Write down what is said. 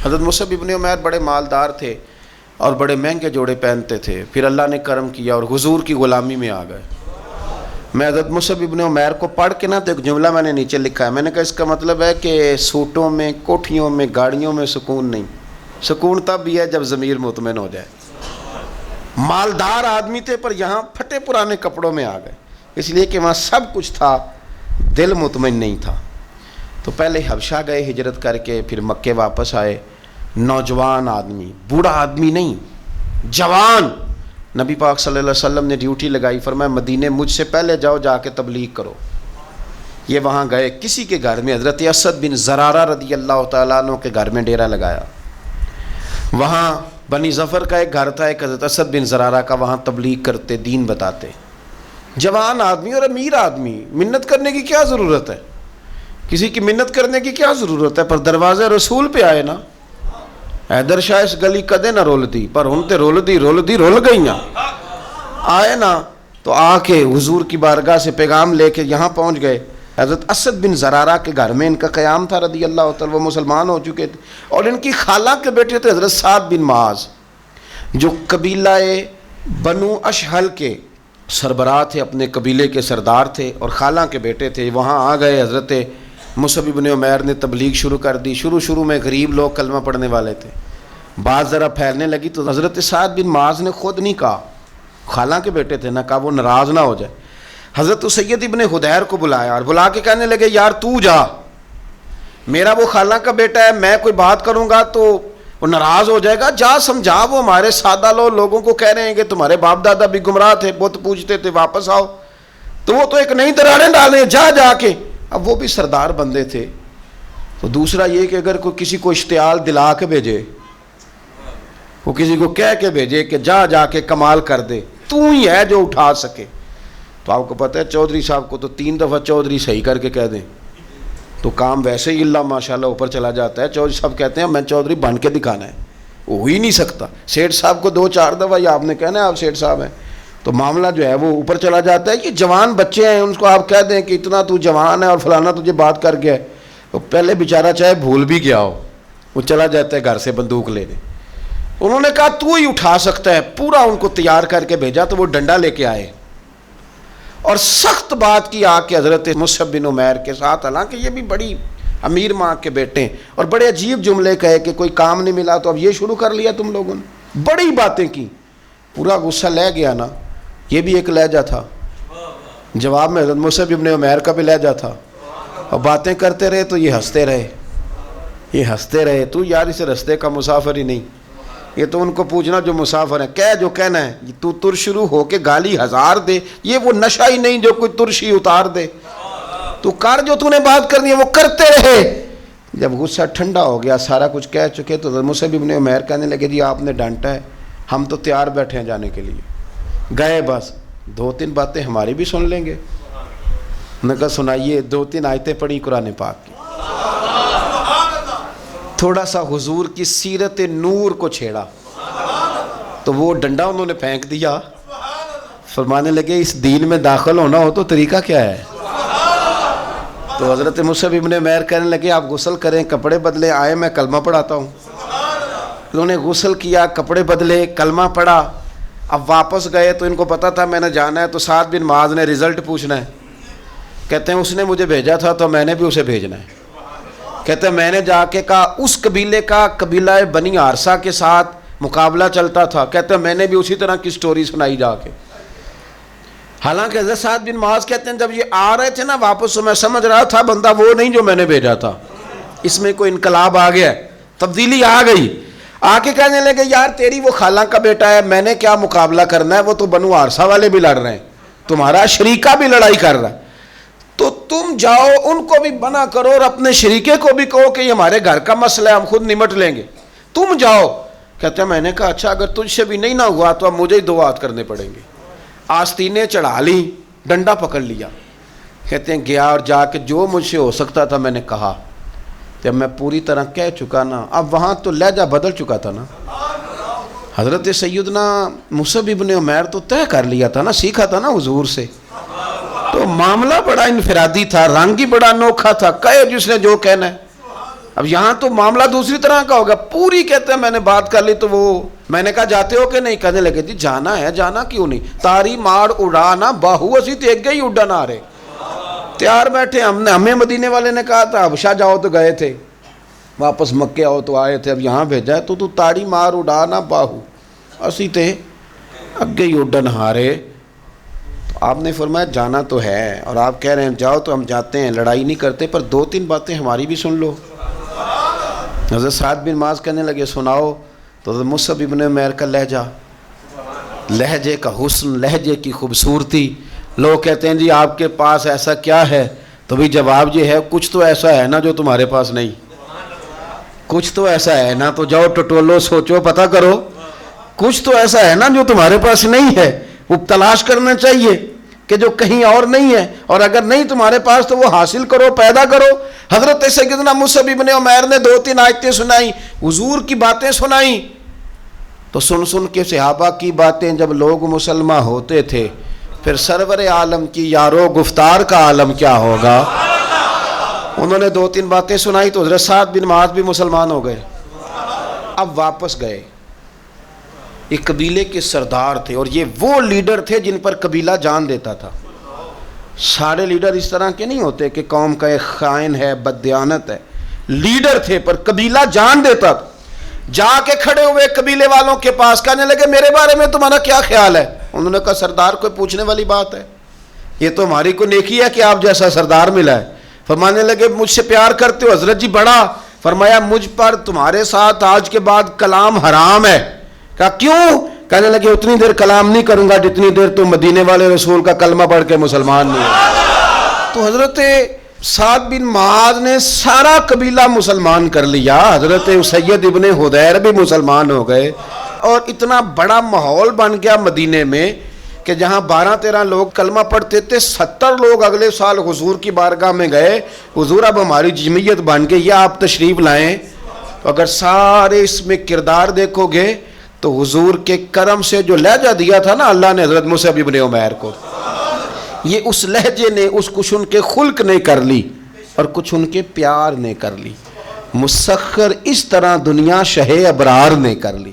حضرت مصعب ابن عمیر بڑے مالدار تھے اور بڑے مہنگے جوڑے پہنتے تھے، پھر اللہ نے کرم کیا اور حضور کی غلامی میں آ گئے۔ میں حضرت مصعب ابن عمیر کو پڑھ کے نا تو ایک جملہ میں نے نیچے لکھا ہے، میں نے کہا اس کا مطلب ہے کہ سوٹوں میں، کوٹھیوں میں، گاڑیوں میں سکون نہیں، سکون تب بھی ہے جب ضمیر مطمئن ہو جائے۔ مالدار آدمی تھے پر یہاں پھٹے پرانے کپڑوں میں آ گئے، اس لیے کہ وہاں سب کچھ تھا، دل مطمئن نہیں تھا۔ تو پہلے حبشہ گئے ہجرت کر کے، پھر مکے واپس آئے۔ نوجوان آدمی، بوڑھا آدمی نہیں، جوان، نبی پاک صلی اللہ علیہ وسلم نے ڈیوٹی لگائی، فرمایا مدینے مجھ سے پہلے جاؤ، جا کے تبلیغ کرو۔ یہ وہاں گئے، کسی کے گھر میں، حضرت اسد بن زرارہ رضی اللہ تعالیٰ عنہ کے گھر میں ڈیرا لگایا۔ وہاں بنی ظفر کا ایک گھر تھا، ایک حضرت اسد بن زرارہ کا، وہاں تبلیغ کرتے، دین بتاتے۔ جوان آدمی اور امیر آدمی، منت کرنے کی کیا ضرورت ہے؟ کسی کی منت کرنے کی کیا ضرورت ہے؟ پر دروازے رسول پہ آئے نا، حیدر شاہ اس گلی کدے نہ رول دی، پر ہن تے رول گئیاں، آئے نا تو آ کے حضور کی بارگاہ سے پیغام لے کے یہاں پہنچ گئے۔ حضرت اسد بن زرارہ کے گھر میں ان کا قیام تھا رضی اللہ تعالیٰ، وہ مسلمان ہو چکے تھے، اور ان کی خالہ کے بیٹے تھے حضرت سعد بن معاذ، جو قبیلہ بنو اشہل کے سربراہ تھے، اپنے قبیلے کے سردار تھے، اور خالہ کے بیٹے تھے۔ وہاں آ گئے، حضرت مصعب ابن عمیر نے تبلیغ شروع کر دی۔ شروع میں غریب لوگ کلمہ پڑھنے والے تھے، بات ذرا پھیلنے لگی تو حضرت سعد بن معاذ نے خود نہیں کہا، خالہ کے بیٹے تھے، نہ کہا وہ ناراض نہ ہو جائے۔ حضرت سید ابن حدیر کو بلایا اور بلا کے کہنے لگے یار تو جا، میرا وہ خالہ کا بیٹا ہے، میں کوئی بات کروں گا تو وہ ناراض ہو جائے گا، جا سمجھا، وہ ہمارے سادہ لوگوں کو کہہ رہے ہیں کہ تمہارے باپ دادا بھی گمراہ تھے، بت پوجتے تھے، واپس آؤ، تو وہ تو ایک نئی دراڑیں ڈالیں، جا کے۔ اب وہ بھی سردار بندے تھے، تو دوسرا یہ کہ اگر کوئی کسی کو اشتعال دلا کے بھیجے، وہ کسی کو کہہ کے بھیجے کہ جا کے کمال کر دے، تو ہی ہے جو اٹھا سکے، تو آپ کو پتہ ہے چودھری صاحب کو تو 3 دفعہ چودھری صحیح کر کے کہہ دیں تو کام ویسے ہی اللہ ماشاءاللہ اوپر چلا جاتا ہے۔ چودھری صاحب کہتے ہیں میں چودھری بن کے دکھانا ہے، وہ ہو ہی نہیں سکتا۔ سیٹھ صاحب کو 2-4 دفعہ یہ آپ نے کہنا ہے آپ سیٹھ صاحب ہیں، تو معاملہ جو ہے وہ اوپر چلا جاتا ہے۔ یہ جوان بچے ہیں، ان کو آپ کہہ دیں کہ اتنا تو جوان ہے اور فلانا تجھے بات کر گیا ہے، تو پہلے بیچارہ چاہے بھول بھی گیا ہو، وہ چلا جاتا ہے گھر سے بندوق لینے۔ انہوں نے کہا تو ہی اٹھا سکتا ہے، پورا ان کو تیار کر کے بھیجا، تو وہ ڈنڈا لے کے آئے اور سخت بات کی آ کے حضرت مصعب بن عمیر کے ساتھ، حالانکہ یہ بھی بڑی امیر ماں کے بیٹے ہیں، اور بڑے عجیب جملے کہے کہ کوئی کام نہیں ملا تو اب یہ شروع کر لیا تم لوگوں نے، بڑی باتیں کی، پورا غصہ لے گیا نا۔ یہ بھی ایک لہجہ تھا، جواب میں حضرت مصعب ابن عمیر کا بھی لہجہ تھا، اور باتیں کرتے رہے تو یہ ہنستے رہے، تو یار اس رستے کا مسافر ہی نہیں، یہ تو ان کو پوچھنا جو مسافر ہیں، کہہ جو کہنا ہے، تو تر شروع ہو کے گالی 1000 دے، یہ وہ نشہ ہی نہیں جو کوئی ترشی اتار دے، تو کر جو تو نے بات کرنی ہے وہ کرتے رہے۔ جب غصہ ٹھنڈا ہو گیا، سارا کچھ کہہ چکے، تو حضرت مصعب ابن عمیر کہنے لگے جی آپ نے ڈانٹا ہے، ہم تو تیار بیٹھے ہیں جانے کے لیے، گئے بس 2-3 باتیں ہماری بھی سن لیں گے۔ انہوں نے کہا سنائیے، 2-3 آیتیں پڑھی قرآن پاک کی، تھوڑا سا حضور کی سیرت نور کو چھیڑا، تو وہ ڈنڈا انہوں نے پھینک دیا، فرمانے لگے اس دین میں داخل ہونا ہو تو طریقہ کیا ہے؟ تو حضرت مصعب ابن عمیر کہنے لگے آپ غسل کریں، کپڑے بدلیں، آئے میں کلمہ پڑھاتا ہوں۔ انہوں نے غسل کیا، کپڑے بدلے، کلمہ پڑھا، اب واپس گئے تو ان کو پتا تھا میں نے جانا ہے، تو سعد بن معاذ نے رزلٹ پوچھنا ہے، کہتے ہیں اس نے مجھے بھیجا تھا تو میں نے بھی اسے بھیجنا ہے۔ کہتے ہیں میں نے جا کے کہا اس قبیلے کا قبیلہ بنی عارصہ کے ساتھ مقابلہ چلتا تھا، کہتے ہیں میں نے بھی اسی طرح کی سٹوری سنائی جا کے۔ حالانکہ حضرت سعد بن معاذ کہتے ہیں جب یہ آ رہے تھے نا واپس، تو میں سمجھ رہا تھا بندہ وہ نہیں جو میں نے بھیجا تھا، اس میں کوئی انقلاب آ گیا، تبدیلی آ گئی۔ آ کے کہنے لگے یار تیری وہ خالہ کا بیٹا ہے، میں نے کیا مقابلہ کرنا ہے، وہ تو بنو عارصہ والے بھی لڑ رہے ہیں، تمہارا شریکہ بھی لڑائی کر رہا ہے، تو تم جاؤ ان کو بھی منع کرو اور اپنے شریکے کو بھی کہو کہ یہ ہمارے گھر کا مسئلہ ہے، ہم خود نمٹ لیں گے، تم جاؤ۔ کہتے ہیں میں نے کہا اچھا اگر تجھ سے بھی نہیں نہ ہوا تو اب مجھے ہی 2 ہاتھ کرنے پڑیں گے۔ آستینیں چڑھا لی، ڈنڈا پکڑ لیا، کہتے ہیں گیا اور جا کے جو مجھ سے ہو سکتا تھا میں نے کہا، جب میں پوری طرح کہہ چکا نا، اب وہاں تو لہجہ بدل چکا تھا نا۔ حضرت سیدنا مصعب ابن عمیر تو طے کر لیا تھا نا، سیکھا تھا نا حضور سے، تو معاملہ بڑا انفرادی تھا، رنگ ہی بڑا انوکھا تھا، کہے جس نے جو کہنا ہے۔ اب یہاں تو معاملہ دوسری طرح کا ہوگا. پوری کہتے ہیں میں نے بات کر لی تو وہ میں نے کہا جاتے ہو کہ نہیں؟ کہنے لگے جی جانا ہے. جانا کیوں نہیں؟ تاری مار اڑانا باہو اسی تو ایک گئی اڈن آ رہے تیار بیٹھے. ہمیں مدینے والے نے کہا تھا حبشہ جاؤ تو گئے تھے, واپس مکے آؤ تو آئے تھے, اب یہاں بھیجا ہے تو تاڑی مار اڑانا باہو اسی تے اگے ہی اڈن ہارے. تو آپ نے فرمایا جانا تو ہے اور آپ کہہ رہے ہیں جاؤ تو ہم جاتے ہیں, لڑائی نہیں کرتے, پر 2-3 باتیں ہماری بھی سن لو. حضرت سعد بن معاذ کہنے لگے سناؤ. تو حضرت مصعب ابن عمیر کا لہجہ, لہجے کا حسن, لہجے کی خوبصورتی. لوگ کہتے ہیں جی آپ کے پاس ایسا کیا ہے؟ تو بھی جواب یہ ہے کچھ تو ایسا ہے نا جو تمہارے پاس نہیں, کچھ تو ایسا ہے نا, تو جاؤ ٹٹولو سوچو پتہ کرو, کچھ تو ایسا ہے نا جو تمہارے پاس نہیں ہے. وہ تلاش کرنا چاہیے کہ جو کہیں اور نہیں ہے, اور اگر نہیں تمہارے پاس تو وہ حاصل کرو, پیدا کرو. حضرت سیدنا مصعب ابن عمیر نے 2-3 آیتیں سنائیں, حضور کی باتیں سنائیں. تو سن کے صحابہ کی باتیں جب لوگ مسلمان ہوتے تھے, پھر سرور عالم کی یارو گفتار کا عالم کیا ہوگا. انہوں نے 2-3 باتیں سنائی تو حضرت سعد بن معاذ بھی مسلمان ہو گئے. اب واپس گئے. ایک قبیلے کے سردار تھے اور یہ وہ لیڈر تھے جن پر قبیلہ جان دیتا تھا. سارے لیڈر اس طرح کے نہیں ہوتے کہ قوم کا ایک خائن ہے, بددیانت ہے. لیڈر تھے پر قبیلہ جان دیتا تھا. جا کے کھڑے ہوئے قبیلے والوں کے پاس, کہنے لگے میرے بارے میں تمہارا کیا خیال ہے؟ انہوں نے کہا سردار کوئی پوچھنے والی بات ہے, یہ تو ہماری کو نیکی ہے کہ آپ جیسا سردار ملا ہے. فرمانے لگے مجھ سے پیار کرتے ہو؟ حضرت جی بڑا. فرمایا مجھ پر تمہارے ساتھ آج کے بعد کلام حرام ہے. کہا کیوں؟ کہنے لگے اتنی دیر کلام نہیں کروں گا جتنی دیر تو مدینے والے رسول کا کلمہ پڑھ کے مسلمان نہیں ہے. تو حضرت سعد بن معاذ نے سارا قبیلہ مسلمان کر لیا. حضرت سید ابن حدیر بھی مسلمان ہو گئے, اور اتنا بڑا ماحول بن گیا مدینے میں کہ جہاں 12-13 لوگ کلمہ پڑھتے تھے, 70 لوگ اگلے سال حضور کی بارگاہ میں گئے, حضور اب ہماری جمعیت بن گئی, یا آپ تشریف لائیں. اگر سارے اس میں کردار دیکھو گے تو حضور کے کرم سے جو لہجہ دیا تھا نا اللہ نے حضرت مصعب ابن عمیر کو, یہ اس لہجے نے اس کچھ ان کے خلق نے کر لی اور کچھ ان کے پیار نے کر لی. مسخر اس طرح دنیا شہ ابرار نے کر لی.